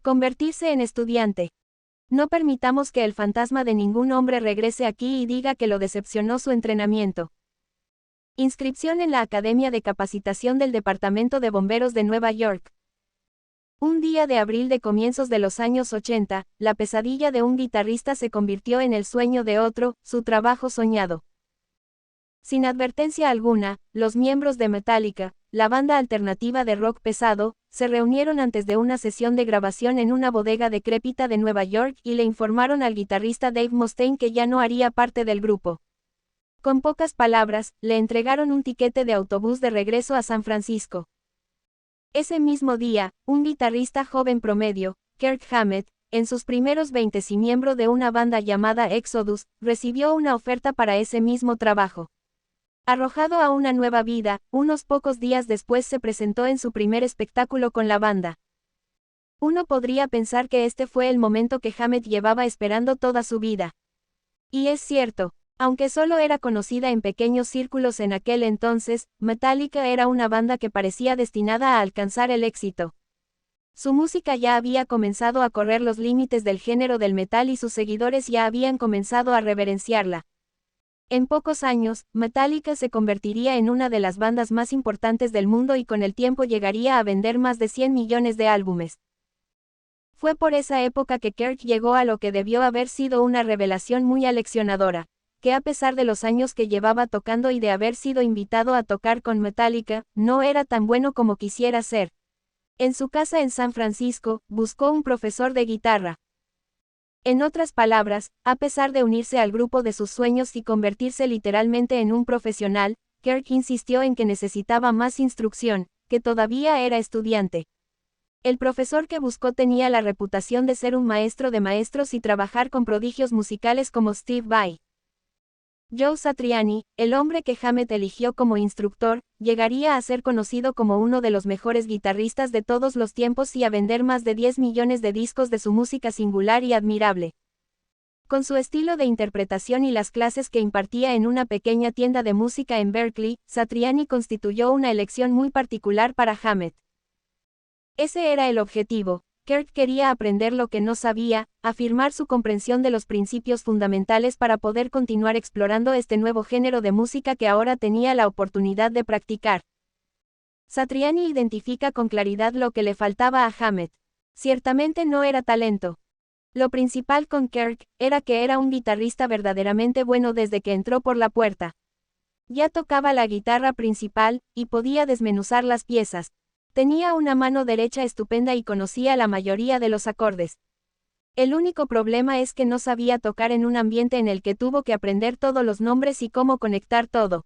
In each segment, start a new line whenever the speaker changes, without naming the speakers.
Convertirse en estudiante. No permitamos que el fantasma de ningún hombre regrese aquí y diga que lo decepcionó su entrenamiento. Inscripción en la Academia de Capacitación del Departamento de Bomberos de Nueva York. Un día de abril de comienzos de los años 80, la pesadilla de un guitarrista se convirtió en el sueño de otro, su trabajo soñado. Sin advertencia alguna, los miembros de Metallica, la banda alternativa de rock pesado, se reunieron antes de una sesión de grabación en una bodega decrépita de Nueva York y le informaron al guitarrista Dave Mustaine que ya no haría parte del grupo. Con pocas palabras, le entregaron un tiquete de autobús de regreso a San Francisco. Ese mismo día, un guitarrista joven promedio, Kirk Hammett, en sus primeros 20 y miembro de una banda llamada Exodus, recibió una oferta para ese mismo trabajo. Arrojado a una nueva vida, unos pocos días después se presentó en su primer espectáculo con la banda. Uno podría pensar que este fue el momento que Hammett llevaba esperando toda su vida. Y es cierto, aunque solo era conocida en pequeños círculos en aquel entonces, Metallica era una banda que parecía destinada a alcanzar el éxito. Su música ya había comenzado a correr los límites del género del metal y sus seguidores ya habían comenzado a reverenciarla. En pocos años, Metallica se convertiría en una de las bandas más importantes del mundo y con el tiempo llegaría a vender más de 100 millones de álbumes. Fue por esa época que Kirk llegó a lo que debió haber sido una revelación muy aleccionadora, que a pesar de los años que llevaba tocando y de haber sido invitado a tocar con Metallica, no era tan bueno como quisiera ser. En su casa en San Francisco, buscó un profesor de guitarra. En otras palabras, a pesar de unirse al grupo de sus sueños y convertirse literalmente en un profesional, Kirk insistió en que necesitaba más instrucción, que todavía era estudiante. El profesor que buscó tenía la reputación de ser un maestro de maestros y trabajar con prodigios musicales como Steve Vai. Joe Satriani, el hombre que Hammett eligió como instructor, llegaría a ser conocido como uno de los mejores guitarristas de todos los tiempos y a vender más de 10 millones de discos de su música singular y admirable. Con su estilo de interpretación y las clases que impartía en una pequeña tienda de música en Berkeley, Satriani constituyó una elección muy particular para Hammett. Ese era el objetivo. Kirk quería aprender lo que no sabía, afirmar su comprensión de los principios fundamentales para poder continuar explorando este nuevo género de música que ahora tenía la oportunidad de practicar. Satriani identifica con claridad lo que le faltaba a Hammett. Ciertamente no era talento. Lo principal con Kirk era que era un guitarrista verdaderamente bueno desde que entró por la puerta. Ya tocaba la guitarra principal, y podía desmenuzar las piezas. Tenía una mano derecha estupenda y conocía la mayoría de los acordes. El único problema es que no sabía tocar en un ambiente en el que tuvo que aprender todos los nombres y cómo conectar todo.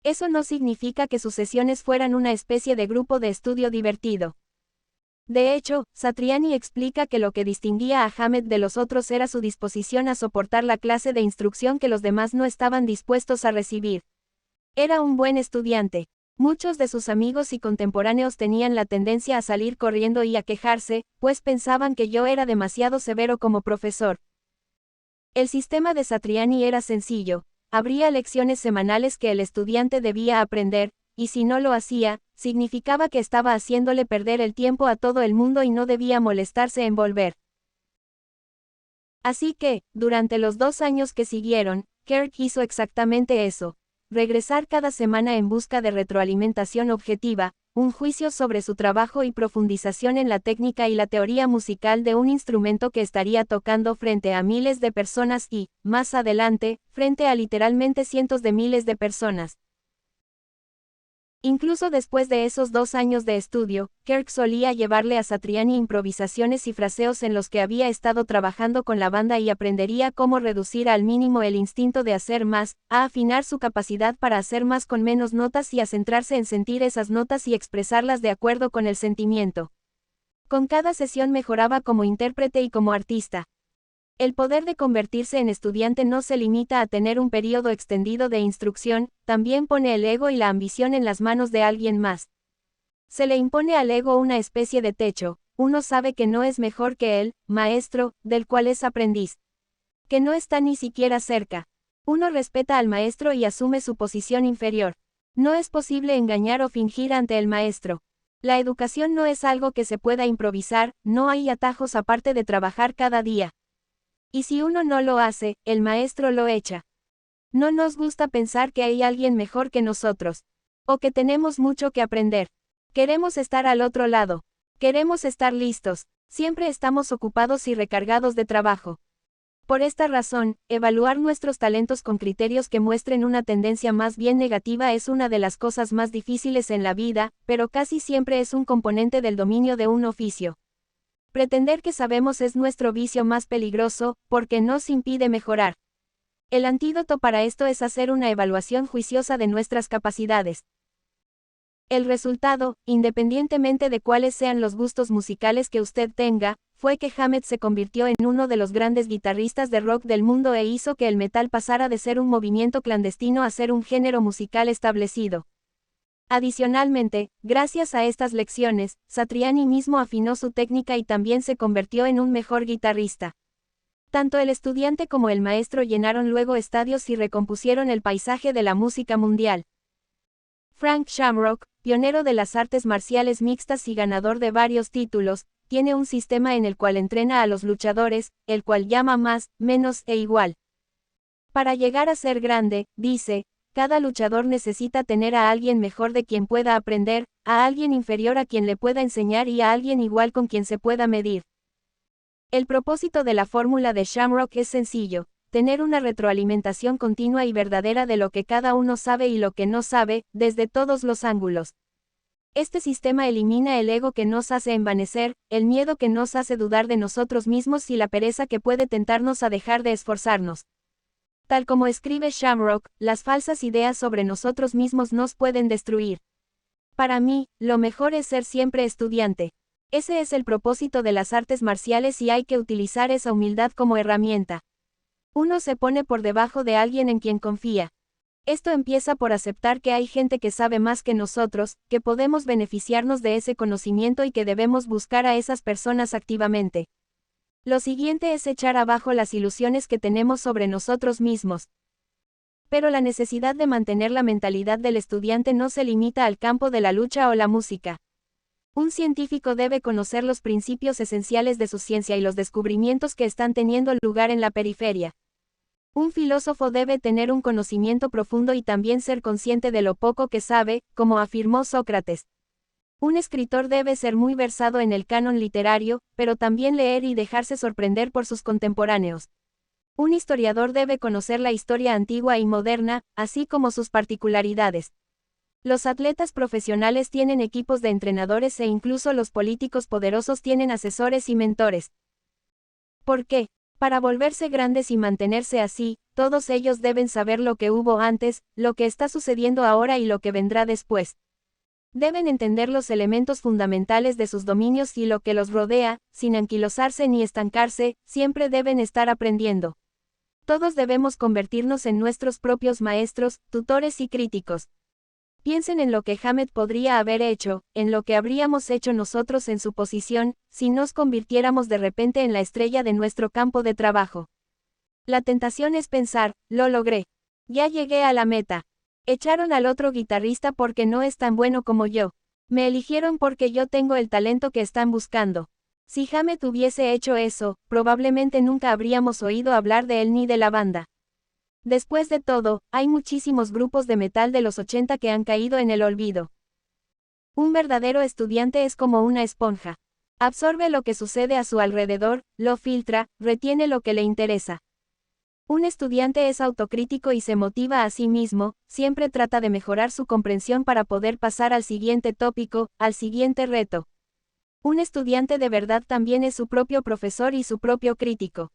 Eso no significa que sus sesiones fueran una especie de grupo de estudio divertido. De hecho, Satriani explica que lo que distinguía a Hammett de los otros era su disposición a soportar la clase de instrucción que los demás no estaban dispuestos a recibir. Era un buen estudiante. Muchos de sus amigos y contemporáneos tenían la tendencia a salir corriendo y a quejarse, pues pensaban que yo era demasiado severo como profesor. El sistema de Satriani era sencillo, habría lecciones semanales que el estudiante debía aprender, y si no lo hacía, significaba que estaba haciéndole perder el tiempo a todo el mundo y no debía molestarse en volver. Así que, durante los 2 años que siguieron, Kirk hizo exactamente eso. Regresar cada semana en busca de retroalimentación objetiva, un juicio sobre su trabajo y profundización en la técnica y la teoría musical de un instrumento que estaría tocando frente a miles de personas y, más adelante, frente a literalmente cientos de miles de personas. Incluso después de esos 2 años de estudio, Kirk solía llevarle a Satriani improvisaciones y fraseos en los que había estado trabajando con la banda y aprendería cómo reducir al mínimo el instinto de hacer más, a afinar su capacidad para hacer más con menos notas y a centrarse en sentir esas notas y expresarlas de acuerdo con el sentimiento. Con cada sesión mejoraba como intérprete y como artista. El poder de convertirse en estudiante no se limita a tener un periodo extendido de instrucción, también pone el ego y la ambición en las manos de alguien más. Se le impone al ego una especie de techo, uno sabe que no es mejor que el maestro, del cual es aprendiz. Que no está ni siquiera cerca. Uno respeta al maestro y asume su posición inferior. No es posible engañar o fingir ante el maestro. La educación no es algo que se pueda improvisar, no hay atajos aparte de trabajar cada día. Y si uno no lo hace, el maestro lo echa. No nos gusta pensar que hay alguien mejor que nosotros. O que tenemos mucho que aprender. Queremos estar al otro lado. Queremos estar listos. Siempre estamos ocupados y recargados de trabajo. Por esta razón, evaluar nuestros talentos con criterios que muestren una tendencia más bien negativa es una de las cosas más difíciles en la vida, pero casi siempre es un componente del dominio de un oficio. Pretender que sabemos es nuestro vicio más peligroso, porque nos impide mejorar. El antídoto para esto es hacer una evaluación juiciosa de nuestras capacidades. El resultado, independientemente de cuáles sean los gustos musicales que usted tenga, fue que Hammett se convirtió en uno de los grandes guitarristas de rock del mundo e hizo que el metal pasara de ser un movimiento clandestino a ser un género musical establecido. Adicionalmente, gracias a estas lecciones, Satriani mismo afinó su técnica y también se convirtió en un mejor guitarrista. Tanto el estudiante como el maestro llenaron luego estadios y recompusieron el paisaje de la música mundial. Frank Shamrock, pionero de las artes marciales mixtas y ganador de varios títulos, tiene un sistema en el cual entrena a los luchadores, el cual llama más, menos e igual. Para llegar a ser grande, dice, cada luchador necesita tener a alguien mejor de quien pueda aprender, a alguien inferior a quien le pueda enseñar y a alguien igual con quien se pueda medir. El propósito de la fórmula de Shamrock es sencillo, tener una retroalimentación continua y verdadera de lo que cada uno sabe y lo que no sabe, desde todos los ángulos. Este sistema elimina el ego que nos hace envanecer, el miedo que nos hace dudar de nosotros mismos y la pereza que puede tentarnos a dejar de esforzarnos. Tal como escribe Shamrock, las falsas ideas sobre nosotros mismos nos pueden destruir. Para mí, lo mejor es ser siempre estudiante. Ese es el propósito de las artes marciales y hay que utilizar esa humildad como herramienta. Uno se pone por debajo de alguien en quien confía. Esto empieza por aceptar que hay gente que sabe más que nosotros, que podemos beneficiarnos de ese conocimiento y que debemos buscar a esas personas activamente. Lo siguiente es echar abajo las ilusiones que tenemos sobre nosotros mismos. Pero la necesidad de mantener la mentalidad del estudiante no se limita al campo de la lucha o la música. Un científico debe conocer los principios esenciales de su ciencia y los descubrimientos que están teniendo lugar en la periferia. Un filósofo debe tener un conocimiento profundo y también ser consciente de lo poco que sabe, como afirmó Sócrates. Un escritor debe ser muy versado en el canon literario, pero también leer y dejarse sorprender por sus contemporáneos. Un historiador debe conocer la historia antigua y moderna, así como sus particularidades. Los atletas profesionales tienen equipos de entrenadores e incluso los políticos poderosos tienen asesores y mentores. ¿Por qué? Para volverse grandes y mantenerse así, todos ellos deben saber lo que hubo antes, lo que está sucediendo ahora y lo que vendrá después. Deben entender los elementos fundamentales de sus dominios y lo que los rodea, sin anquilosarse ni estancarse, siempre deben estar aprendiendo. Todos debemos convertirnos en nuestros propios maestros, tutores y críticos. Piensen en lo que Hammett podría haber hecho, en lo que habríamos hecho nosotros en su posición, si nos convirtiéramos de repente en la estrella de nuestro campo de trabajo. La tentación es pensar, lo logré. Ya llegué a la meta. Echaron al otro guitarrista porque no es tan bueno como yo. Me eligieron porque yo tengo el talento que están buscando. Si Hammett hubiese hecho eso, probablemente nunca habríamos oído hablar de él ni de la banda. Después de todo, hay muchísimos grupos de metal de los 80 que han caído en el olvido. Un verdadero estudiante es como una esponja. Absorbe lo que sucede a su alrededor, lo filtra, retiene lo que le interesa. Un estudiante es autocrítico y se motiva a sí mismo, siempre trata de mejorar su comprensión para poder pasar al siguiente tópico, al siguiente reto. Un estudiante de verdad también es su propio profesor y su propio crítico.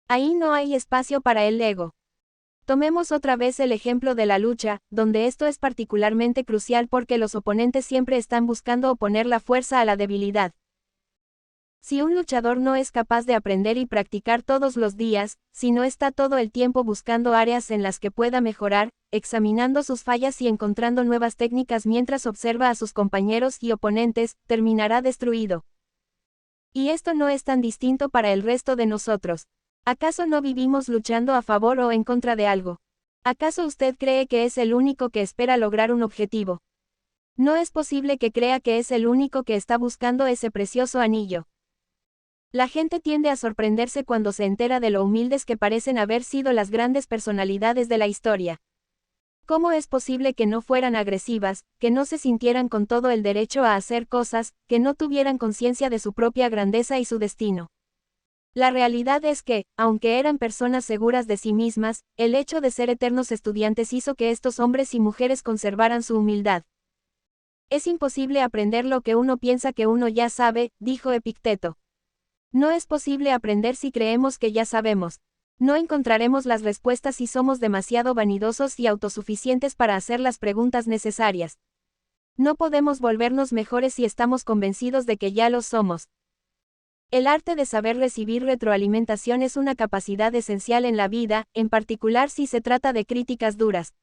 Ahí no hay espacio para el ego. Tomemos otra vez el ejemplo de la lucha, donde esto es particularmente crucial porque los oponentes siempre están buscando oponer la fuerza a la debilidad. Si un luchador no es capaz de aprender y practicar todos los días, si no está todo el tiempo buscando áreas en las que pueda mejorar, examinando sus fallas y encontrando nuevas técnicas mientras observa a sus compañeros y oponentes, terminará destruido. Y esto no es tan distinto para el resto de nosotros. ¿Acaso no vivimos luchando a favor o en contra de algo? ¿Acaso usted cree que es el único que espera lograr un objetivo? No es posible que crea que es el único que está buscando ese precioso anillo. La gente tiende a sorprenderse cuando se entera de lo humildes que parecen haber sido las grandes personalidades de la historia. ¿Cómo es posible que no fueran agresivas, que no se sintieran con todo el derecho a hacer cosas, que no tuvieran conciencia de su propia grandeza y su destino? La realidad es que, aunque eran personas seguras de sí mismas, el hecho de ser eternos estudiantes hizo que estos hombres y mujeres conservaran su humildad. Es imposible aprender lo que uno piensa que uno ya sabe, dijo Epicteto. No es posible aprender si creemos que ya sabemos. No encontraremos las respuestas si somos demasiado vanidosos y autosuficientes para hacer las preguntas necesarias. No podemos volvernos mejores si estamos convencidos de que ya lo somos. El arte de saber recibir retroalimentación es una capacidad esencial en la vida, en particular si se trata de críticas duras.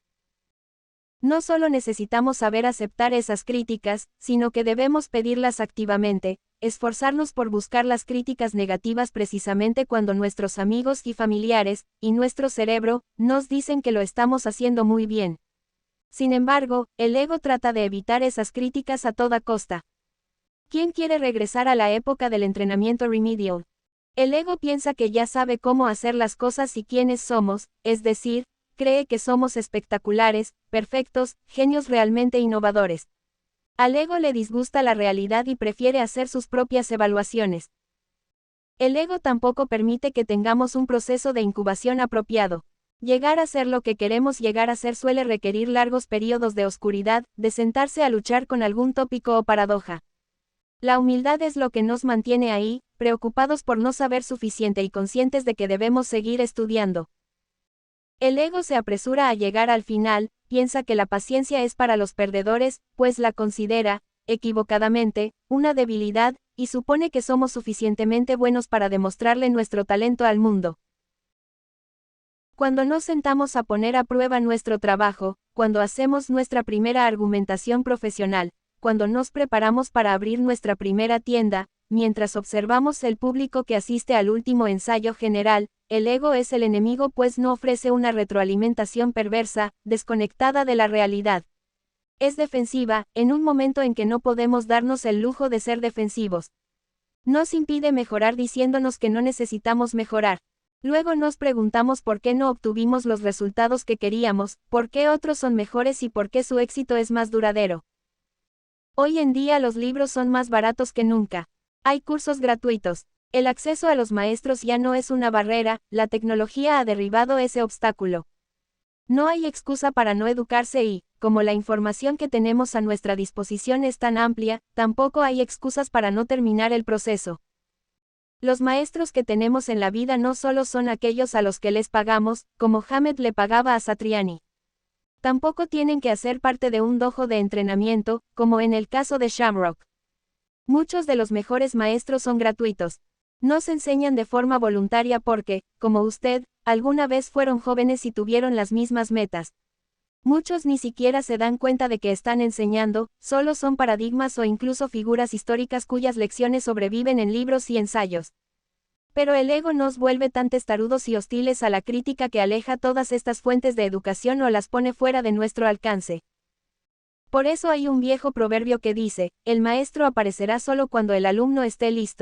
No solo necesitamos saber aceptar esas críticas, sino que debemos pedirlas activamente, esforzarnos por buscar las críticas negativas precisamente cuando nuestros amigos y familiares, y nuestro cerebro, nos dicen que lo estamos haciendo muy bien. Sin embargo, el ego trata de evitar esas críticas a toda costa. ¿Quién quiere regresar a la época del entrenamiento remedial? El ego piensa que ya sabe cómo hacer las cosas y quiénes somos, es decir, cree que somos espectaculares, perfectos, genios realmente innovadores. Al ego le disgusta la realidad y prefiere hacer sus propias evaluaciones. El ego tampoco permite que tengamos un proceso de incubación apropiado. Llegar a ser lo que queremos llegar a ser suele requerir largos periodos de oscuridad, de sentarse a luchar con algún tópico o paradoja. La humildad es lo que nos mantiene ahí, preocupados por no saber suficiente y conscientes de que debemos seguir estudiando. El ego se apresura a llegar al final, piensa que la paciencia es para los perdedores, pues la considera, equivocadamente, una debilidad, y supone que somos suficientemente buenos para demostrarle nuestro talento al mundo. Cuando nos sentamos a poner a prueba nuestro trabajo, cuando hacemos nuestra primera argumentación profesional, cuando nos preparamos para abrir nuestra primera tienda, mientras observamos el público que asiste al último ensayo general, el ego es el enemigo pues no ofrece una retroalimentación perversa, desconectada de la realidad. Es defensiva, en un momento en que no podemos darnos el lujo de ser defensivos. Nos impide mejorar diciéndonos que no necesitamos mejorar. Luego nos preguntamos por qué no obtuvimos los resultados que queríamos, por qué otros son mejores y por qué su éxito es más duradero. Hoy en día los libros son más baratos que nunca. Hay cursos gratuitos. El acceso a los maestros ya no es una barrera, la tecnología ha derribado ese obstáculo. No hay excusa para no educarse y, como la información que tenemos a nuestra disposición es tan amplia, tampoco hay excusas para no terminar el proceso. Los maestros que tenemos en la vida no solo son aquellos a los que les pagamos, como Hamed le pagaba a Satriani. Tampoco tienen que hacer parte de un dojo de entrenamiento, como en el caso de Shamrock. Muchos de los mejores maestros son gratuitos. Nos enseñan de forma voluntaria porque, como usted, alguna vez fueron jóvenes y tuvieron las mismas metas. Muchos ni siquiera se dan cuenta de que están enseñando, solo son paradigmas o incluso figuras históricas cuyas lecciones sobreviven en libros y ensayos. Pero el ego nos vuelve tan testarudos y hostiles a la crítica que aleja todas estas fuentes de educación o las pone fuera de nuestro alcance. Por eso hay un viejo proverbio que dice, el maestro aparecerá solo cuando el alumno esté listo.